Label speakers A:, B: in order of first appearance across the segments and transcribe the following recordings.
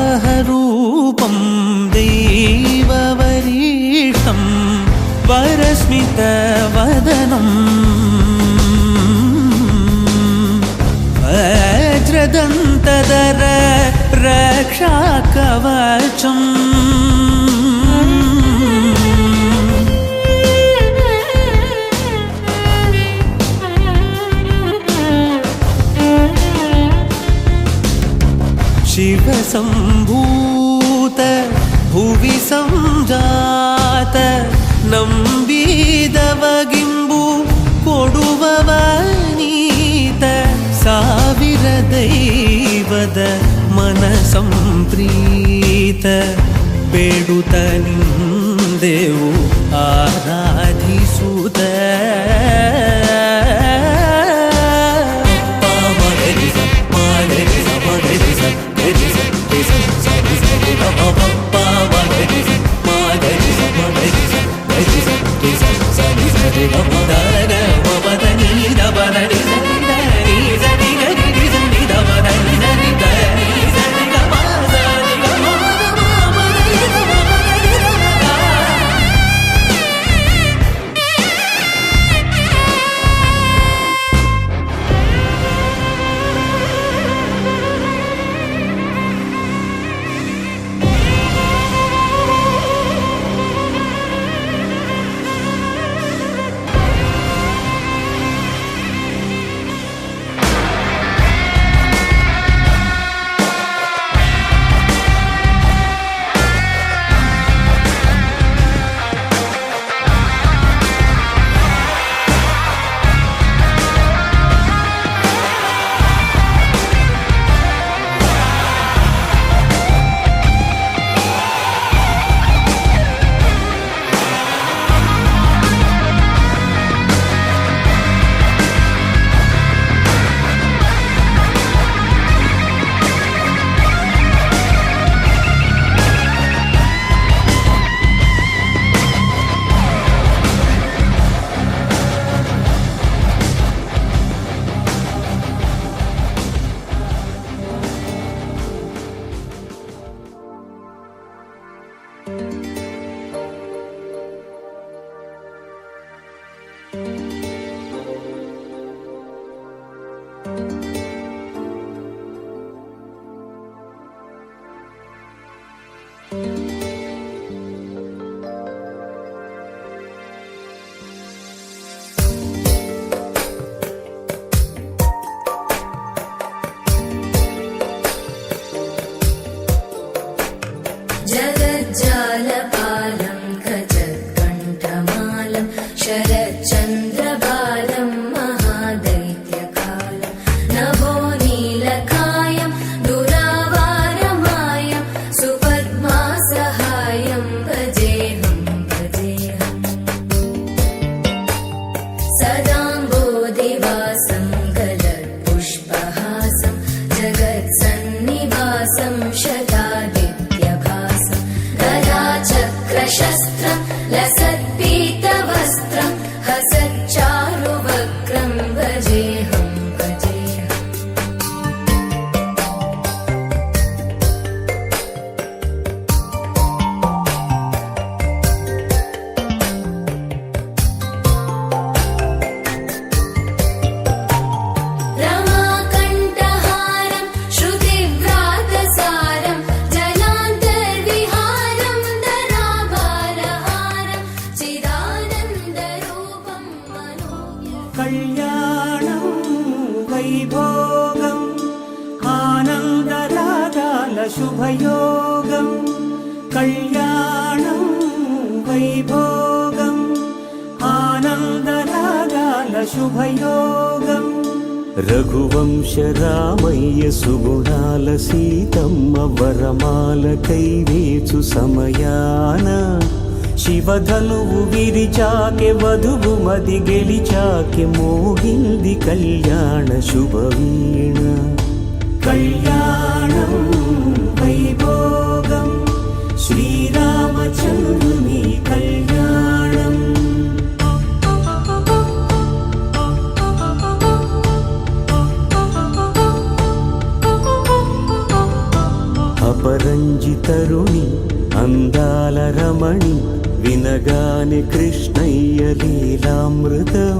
A: वराहरूपं दैववरीष्टं वरस्मितवदनं वज्रदन्तधर रक्षाकवचम् शिवसम्भूत भुवि संजात नंबिदवगिंबु कोडुववनीत ಸಾವಿರ ದೈವದ ಮನಸಂಪ್ರೀತ ಬೇಡುತ್ತ ನಿಂದೆವು ಆರಾಧಿಸುತ್ತ
B: శుభయోగం కళ్యాణం వైభోగం ఆనందరాగాల శుభయోగం
A: రఘువంశ రామయ్య సుగుణాల సీతమ్మ వరమాల కైవేచు సమయాన శివధనువు విరిచాకె వధువు మది గెలిచాకె మోగింది కళ్యాణ శుభవీణ
B: కళ్యాణం వైభోగం శ్రీరామచంద్రుని కళ్యాణం
A: అపరంజి తరుణి అందాల రమణి వినగానే కృష్ణయ్య లీలామృతం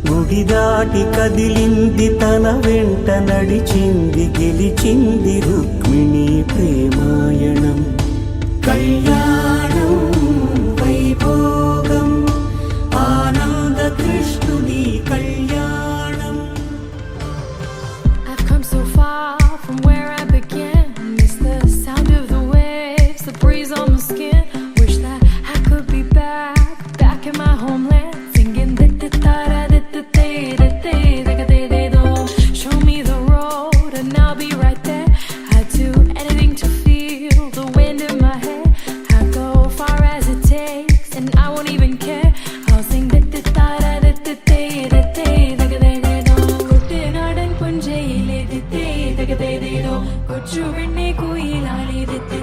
A: గుడి దాటి కదిలింది తన వెంట నడిచింది గెలిచింది రుక్మిణి ప్రేమాయణం
B: కళ్యాణం వైభోగం ఆనంద కృష్ణుని కళ్యాణం
C: I've come so far from where I began. Miss the sound of the waves, the breeze on my skin. Wish that I could be back in my homeland, singing da da da da da da da da da da. Show me the road and I'll be right there. I'd do anything to feel the wind in my hair. I'd go far as it takes and I won't even care. I'll sing da da da da da da da da da da. കുട്ടനാടൻ പുഞ്ചയിലെ ദിത്തേ തകതേതേതോ കൊച്ചുവെണ്ണെ കുയിലാളി ദിത്തേ